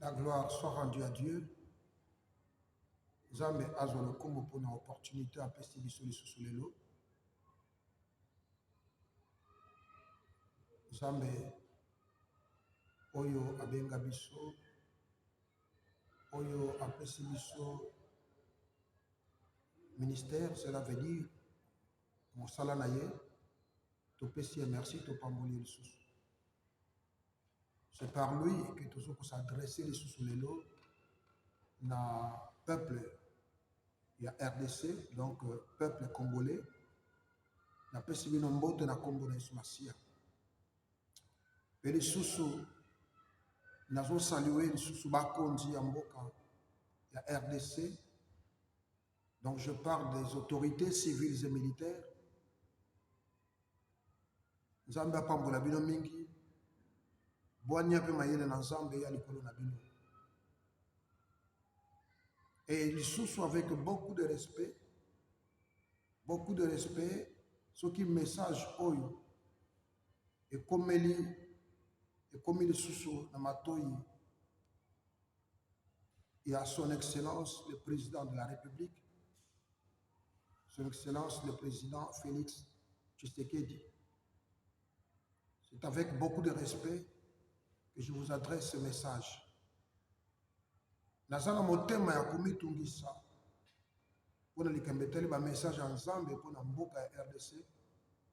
La gloire soit rendue à Dieu. Nzambe azwa lokombo pour une opportunité à pesi biso lisusu lelo. Nzambe oyo abenga biso, oyo apesi biso ministère, cela veut dire mosala na ye, topesi et merci, topamboli lisusu. C'est par lui que nous allons s'adresser lisusu lelo na peuple. Il y a RDC, donc peuple congolais. Na pesi bino mbote na kombo na Yesu Masia. Et les sous nous avons salué les sous bakonzi ya mboka ya RDC. Donc je parle des autorités civiles et militaires. Nzambe apambola bino mingi. Boanya pe mayele na Nzambe ya likolo na bino. Et les sous avec beaucoup de respect. Beaucoup de respect. Ce qui message oyo. Et comme les sous na matoi. Il y a son Excellence le Président de la République. Son Excellence le Président Félix Tshisekedi. C'est avec beaucoup de respect que je vous adresse ce message. Nazana motema ya komitungisa pour likambeteli ba message ensemble pour na mboka ya RDC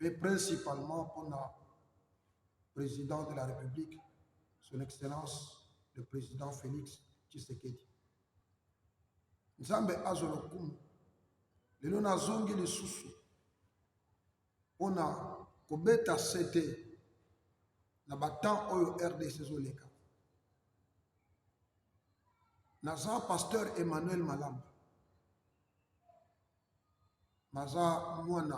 et principalement pour le Président de la République, Son Excellence le Président Félix Tshisekedi. Nzambe azolokumu lelo nazongi lisusu pona kobeta sete na batan oyo RDC zoleka. Naza pasteur Emmanuel Malamba. Naza mwana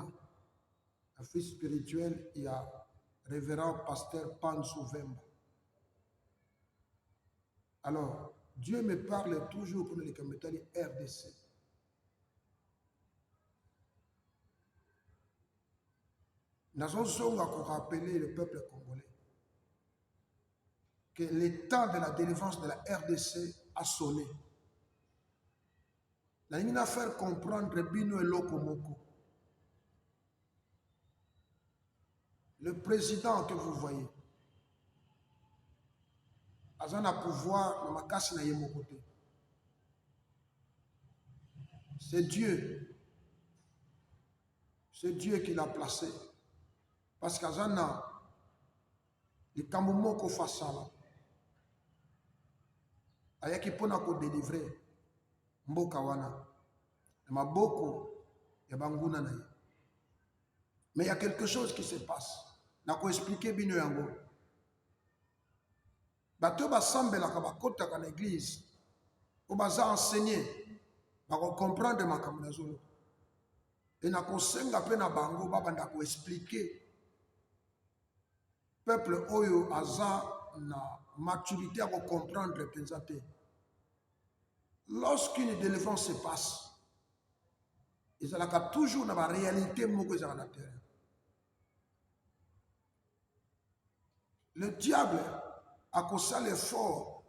un fils spirituel, il y a révérend pasteur Pansou Vemba. Alors, Dieu me parle toujours pour les Kametali RDC. Nous avons rappeler le peuple congolais que le temps de la délivrance de la RDC a sonné. Nous avons faire comprendre Bino et Lokomoko. Le président que vous voyez, il a pouvoir dans ma casse na yemo côté. C'est Dieu. C'est Dieu qui l'a placé. Parce qu'Azana, les Kamomoko Fassala, ayaki pona ko délivrer mboka wana. Maboko ya banguna na ye. Mais il y a quelque chose qui se passe. Nako expliquer bino yango. Bato basambela ka bakota ka l'église. O baza enseigner, ba ko comprendre makambo na zolo. Et nako senga pe na bango baba ndako expliquer. Peuple oyo aza na maturité à comprendre pensate. Lorsqu'une délivrance se passe, ils ont toujours dans la réalité moko za na terre. Le diable a causé l'effort,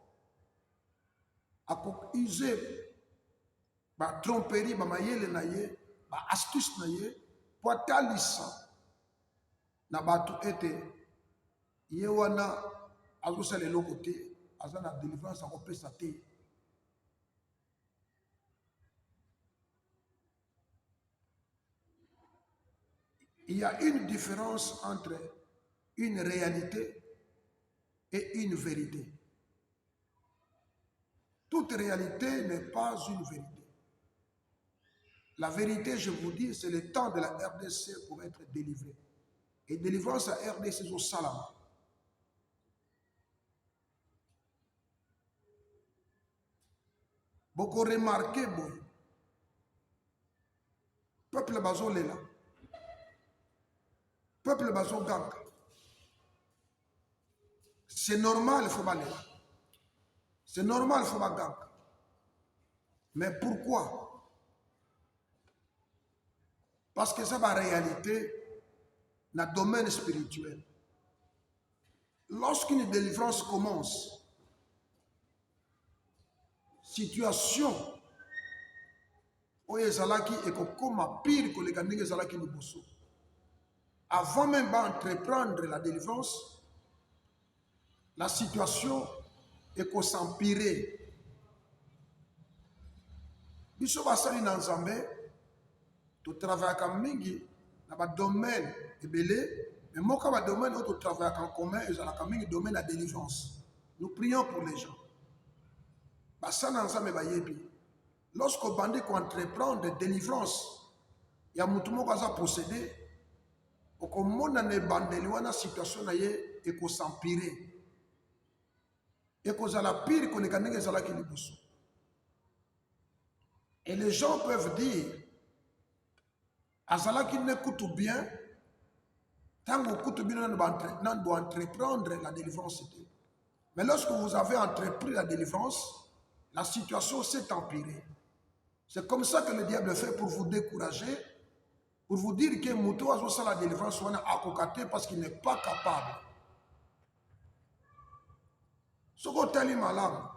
a usé la tromperie, la astuce, pour talisa na batu ete yewana azosa le côté azana délivrance a kopesa te. Il y a une différence entre une réalité et une vérité. Toute réalité n'est pas une vérité. La vérité, je vous dis, c'est le temps de la RDC pour être délivré. Et délivrance à RDC au Salama. Beaucoup remarqué, bon. Peuple bazo lela. Peuple bazo gang. C'est normal, il faut pas lela. C'est normal, il faut pas gang. Mais pourquoi? Parce que ça va réalité dans le domaine spirituel. Lorsqu'une délivrance commence, situation oyo ezalaki ekokoma pire koleka ndenge ezalaki liboso. Avant même d'entreprendre la délivrance, la situation ekosempirer. Biso basali na Nzambe totravaillaka mingi na badomaine ebele, mais moko ba domaine oyo totravaillaka en commun ezalaka mingi domaine la délivrance. Nous prions pour les gens. Basali na Nzambe bayebi. Lorsqu'on bandit qu'on entreprendre délivrance, il y a mutu moko aza possédé, okomona ne bandeli wana situation na ye ekosempirer. Ekozala pire koleka ndenge ezalaki liboso. Et les gens peuvent dire, azalaki ne kutu bien, tango kutu bien nan doit entreprendre la délivrance. Mais lorsque vous avez entrepris la délivrance, la situation s'est empirée. C'est comme ça que le diable fait pour vous décourager, pour vous dire que Moutou a joué la délivrance à Kokate parce qu'il n'est pas capable. Ce qu'on lit malam,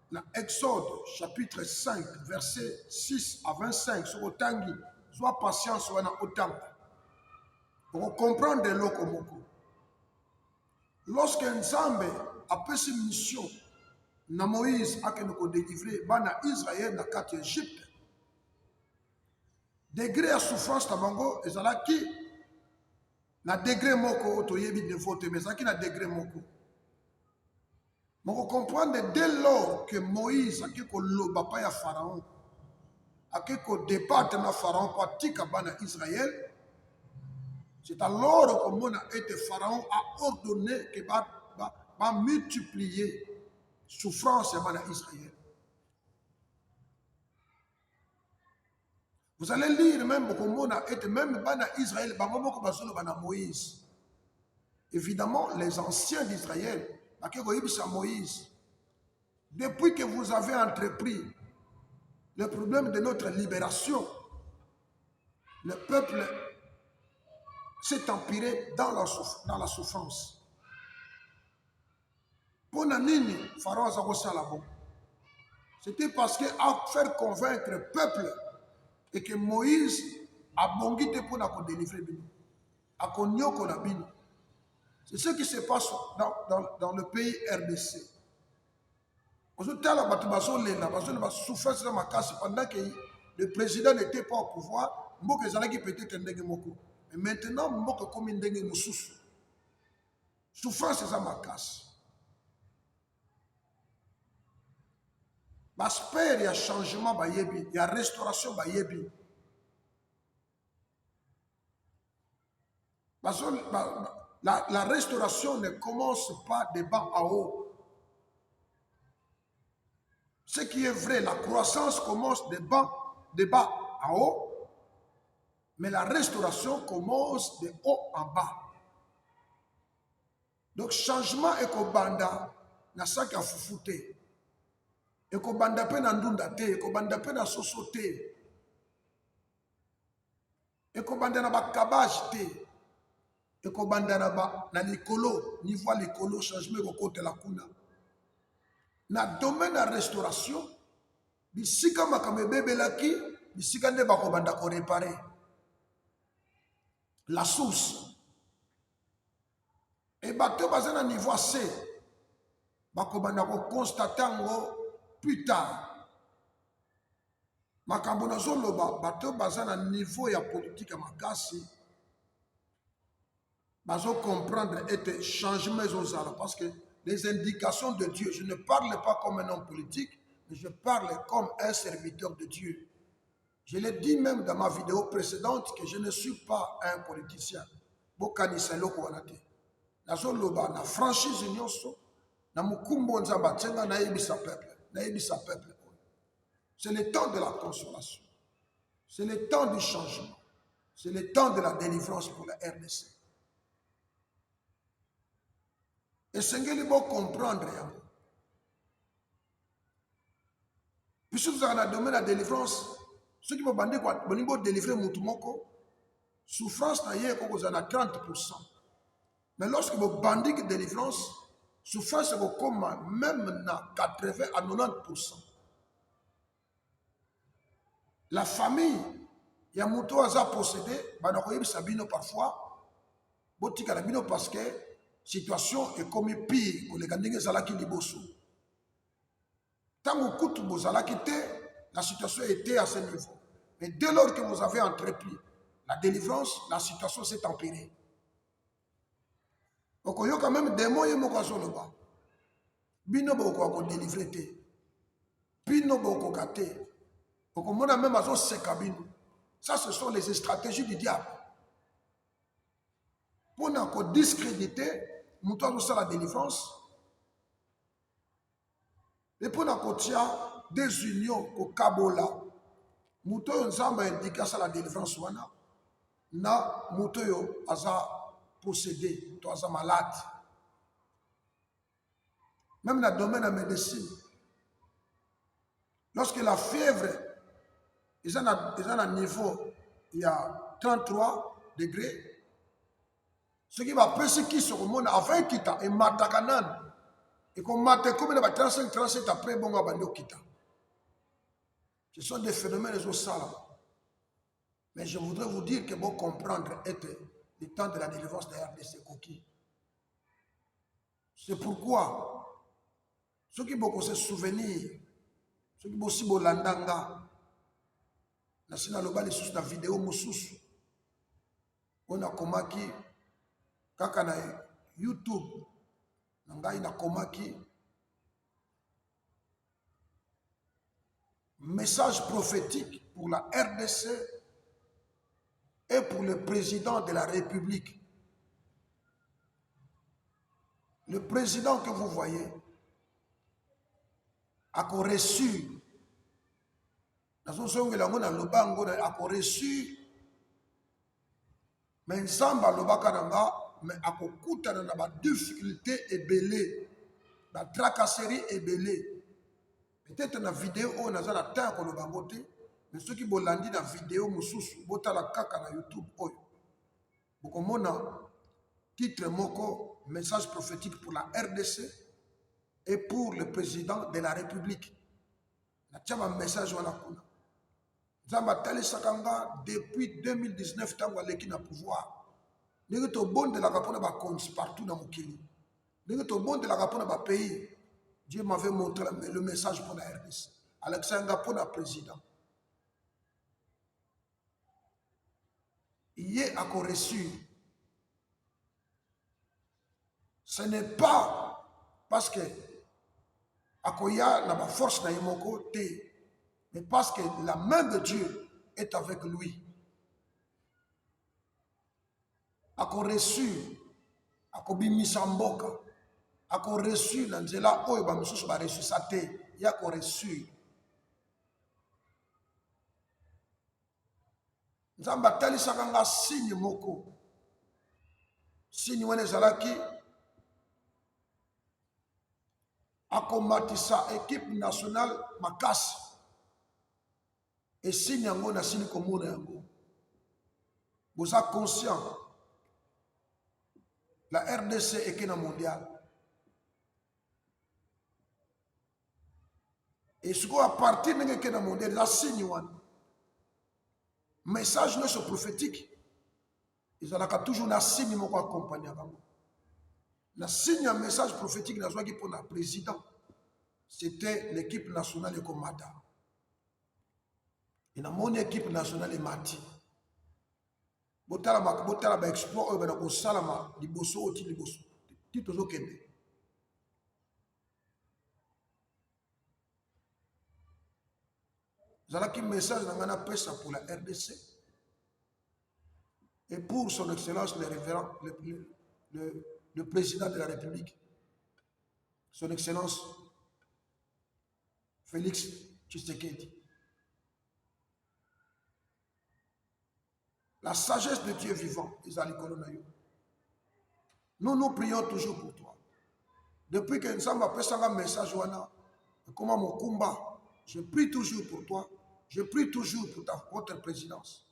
dans Exode chapitre 5, verset 6 à 25, ce qu'on tangi, soit patience ou autant. Pour comprendre l'okomoko. Lorsque Nzambe a fait cette mission, na Moïse a délivré bana Israël na kati Égypte. Degré à souffrance tabango ezalaki na degré moko otoyebi de vote mais ezalaki na degré moko. Moko comprendre dès lors que Moïse a ko loba pa ya Pharaon a ko débattre na Pharaon pa tika bana Israël, c'est alors que mon Pharaon a ordonné que va multiplier souffrance à bana Israël. Vous allez lire même beaucoup de même bana Israël, Moïse. Évidemment, les anciens d'Israël, Moïse, depuis que vous avez entrepris le problème de notre libération, le peuple s'est empiré dans la souffrance. Pour Nanini, Pharaon Zago, c'était parce que à faire convaincre le peuple et que Moïse a bongité pour nous délivrer. C'est ce qui se passe dans le pays RDC. Pendant que le président n'était pas au pouvoir, peut-être mais maintenant, souffrance c'est ça ma casse. Il y a changement, il y a restauration. La restauration ne commence pas de bas à haut. Ce qui est vrai, la croissance commence de bas à haut, mais la restauration commence de haut en bas. Donc, changement est qu'au banda, na saka fufute. Et qu'au banda pe na ndunda te, et qu'au banda pe na sosote. Et qu'au banda na bakabage te. Et qu'au banda na likolo, niveau likolo, changement au côté la kuna. Na domaine de restauration, bisika makame bebelaki, bisika ne bako banda ko réparer. La source. Et bateau bazana niveau C, bako banda ko constater plus tard. Makambo na zoloba bateau bazana niveau ya politique ya makasi. Bazo comprendre et changement aux parce que les indications de Dieu, je ne parle pas comme un homme politique, mais je parle comme un serviteur de Dieu. Je l'ai dit même dans ma vidéo précédente que je ne suis pas un politicien. Bokanisa loko wanate. Nazo loba na franchise nyonso na mukumbo nzamba tsenga na yebisa peuple. C'est le temps de la consolation. C'est le temps du changement. C'est le temps de la délivrance pour la RDC. Et Seigneur, il faut comprendre. Puisque vous avez donné la délivrance, ceux qui vont délivrer Moutoumoko, souffrance n'a pas vous en a 30%. Mais lorsque vous bandez la délivrance, souffrance est comme même à 80 à 90%. La famille, il y a moto à possédé, sabino parfois, botika la bino parce que situation est comme pire que les gandingues zalaki liboso. Tant que kutu bozalaki te, la situation était à ce niveau. Mais dès lors que vous avez entrepris la délivrance, la situation s'est empirée. Donc il y a quand même des moyens de ba. Bino boko ko délivrer te. Bino boko gâté. Donc on a même azo sekabino. Ça, ce sont les stratégies du diable. Pour nous discréditer, nous avons la délivrance. Et pour nous des unions au Kabola, nous avons indiqué la délivrance. Nous avons possédé, nous sommes malades. Même dans le domaine de la médecine, lorsque la fièvre est à un niveau, il y a 33 degrés, ce qui va persécuter sur le monde avant qu'il y ait un matakanan. Et qu'on mate comme il y a 35-37 après, bon, on kita. Ce sont des phénomènes de salam. Mais je voudrais vous dire que bon comprendre était le temps de la délivrance de RDC coquilles. C'est pourquoi ceux qui beaucoup se souvenir, ceux qui aussi bolandanga, national global sous la vidéo mususu, on a komaki kaka na YouTube, nangai na komaki message prophétique pour la RDC et pour le président de la République. Le président que vous voyez a reçu, a reçu, mais Nzamba Lobakananga, mais a une difficulté ébélée, la tracasserie ébélée. Peut-être dans la vidéo, on a la terre qu'on a voté, mais ceux qui ont dans la vidéo, ils la kaka na YouTube. Donc, on a titre moko, message prophétique pour la RDC et pour le président de la République. Il y a un message on a Zamba Tali Sakanga depuis 2019, tant qu'il a pouvoir. Il y a un bon de la rapone partout dans mon pays. Il y a un bon de la rapone dans pays. Dieu m'avait montré le message pour la RDC. Alexandre pour le président. Il a reçu. Ce n'est pas parce que Akoya n'a pas force dans mon côté, mais parce que la main de Dieu est avec lui. Ako reçu, ako bimisa mboka, ako reçu na nzela oyo ba misusu ba reçu sa te, ya ko reçu. Nzamba tali sakanga signe moko. Signe wane zalaki akomatisa équipe nationale makasi. Et signe yango na signe komona yango. Vous êtes conscient. La RDC est qu'un mondial. Et ce qu'on a parti de qu'un mondial, la signe one. Message ne prophétique. Ils ont toujours la signe qui accompagne. La signe un message prophétique dans qui pour le président. C'était l'équipe nationale de Komada. Et dans mon équipe nationale est Mati. Botala ba exploit ba ko salama liboso oti liboso tito zo kende zalaki message na pesa pour la RDC et pour son excellence le révérend le président de la République, son excellence Félix Tshisekedi. La sagesse de Dieu vivant, nous prions toujours pour toi. Depuis que nous avons appris un message, comment mon combat, je prie toujours pour toi, je prie toujours pour votre présidence.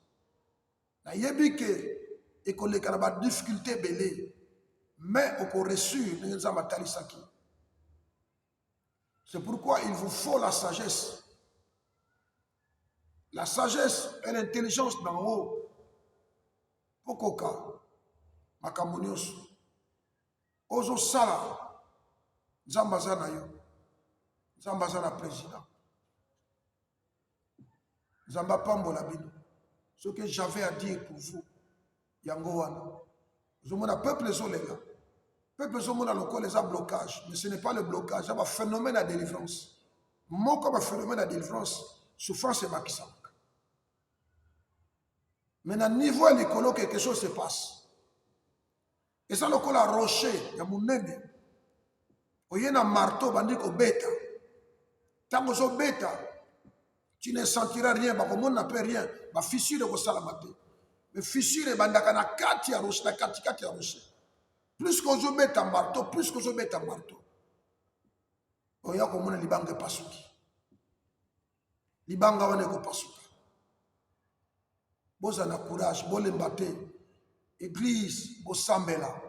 Il y a des difficultés belées, mais on a reçu, c'est pourquoi il vous faut la sagesse. la sagesse et l'intelligence d'en haut. Pokoka, makambo nyonso. Ozo sala, Nzambe aza na yo. Nzambe aza na président. Nzambe apambola bino. Ce que j'avais à dire pour vous, yango wana. Zomona peuple ezolenga. Peuple zomona lokolo eza blocage, mais ce n'est pas le blocage, c'est un phénomène de délivrance. Moi comme un phénomène de délivrance, souffrance et makisanga. Mais à niveau de quelque chose se passe. Et ça, le rocher, il y a mon nez. Il y a un marteau, il y a un bêta. Tant que tu bêta, tu ne sentiras rien, parce que le monde n'a rien. La fissure est au salamate. Mais fissure est bandakana kati à rocher, kati à rocher. Plus que tu bêta un marteau, plus que tu bêta un marteau. Il y a comme un libanga pasuki. Libanga wane ko pasuki. Boza na courage, bo lembate. Église, bo sambela.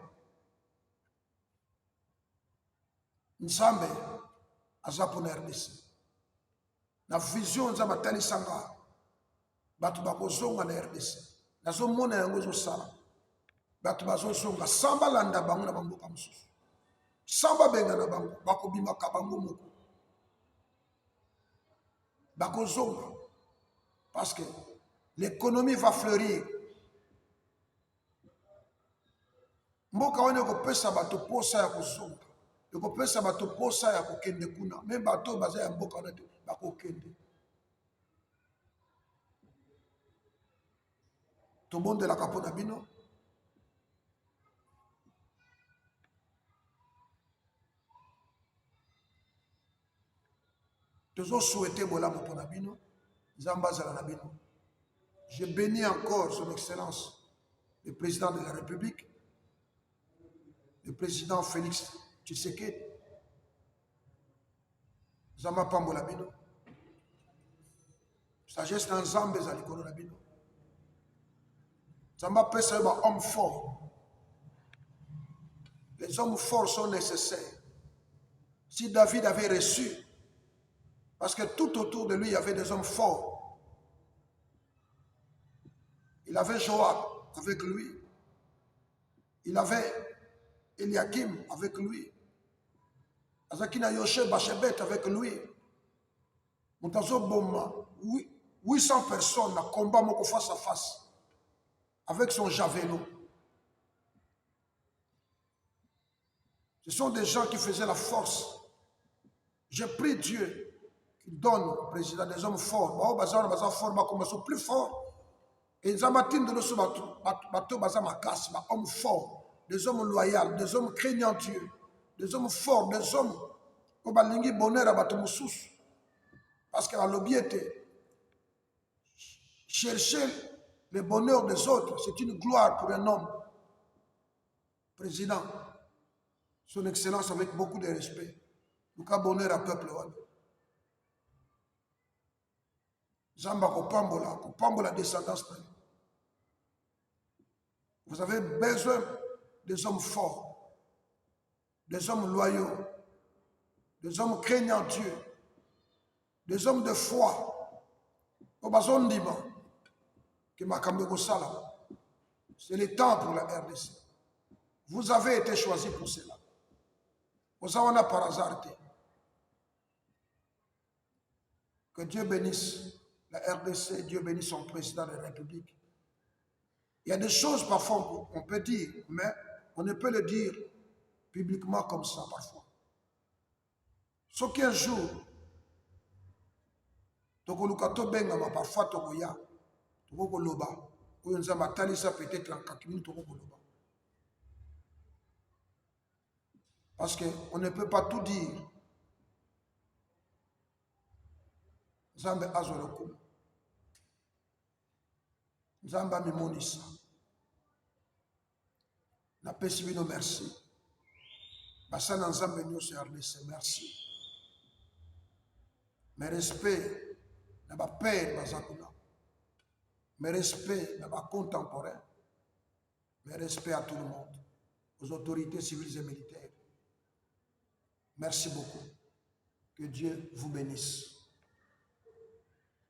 Nsambe, aza pour RDC. La vision nzamba tali sanga. Batu bakozonga na RDC. Nazo mona yango zo sala. Batu bazosonga samba landa bango na bango kamususu. Samba benga na bango, bakobima ka bango moko. Bakozonga. Parce que l'économie va fleurir. Mboka wane ko pesa bato posa ya kozonga. Ko pesa bato posa ya kokende kuna. Même bato baza ya mboka wane bakokende. Tout le monde de la capona bino. Toujours souhaité bolamo pona bino. Zamba zala na bino. Je bénis encore son excellence, le président de la République, le président Félix Tshisekedi. Zamba pambola bino. Sagesse dans Zambé zalikolo na bino. Zamba pesa ba homme fort. Les hommes forts sont nécessaires. Si David avait reçu, parce que tout autour de lui il y avait des hommes forts. Il avait Joab avec lui. Il avait Eliakim avec lui. Azakina Yoshe Bachebet avec lui. Moutazo Boma, 800 personnes à combat moko face à face. Avec son javelot. Ce sont des gens qui faisaient la force. J'ai pris Dieu qui donne au président des hommes forts. Ils sont plus forts. Et ils ont des hommes forts, des hommes loyaux, des hommes craignant Dieu, des hommes forts, des hommes qui ont bonheur à Batomoussous. Parce que l'objet chercher le bonheur des autres, c'est une gloire pour un homme. Président, son excellence avec beaucoup de respect. Nous avons bonheur à peuple. Zamba Kopambola descendance. Vous avez besoin des hommes forts, des hommes loyaux, des hommes craignant Dieu, des hommes de foi. C'est le temps pour la RDC. Vous avez été choisi pour cela. Vous avez par hasard. Que Dieu bénisse la RDC, Dieu bénisse son président de la République. Il y a des choses parfois qu'on peut dire, mais on ne peut le dire publiquement comme ça parfois. Ce qu'un jour, Tokolukato Bengama parfois Tokoya, Tokoloba, où nous avons talisa peut-être en 4 minutes Tokoloba. Parce qu'on ne peut pas tout dire. Zambe Azolokum. Zamba Mimonisa. Na pesibino merci. Basana Nzambe Nyose RDC, merci. Mes respects, na ba père Bazakuna. Mes respects, na ba contemporains. Mes respects à tout le monde, aux autorités civiles et militaires. Merci beaucoup. Que Dieu vous bénisse.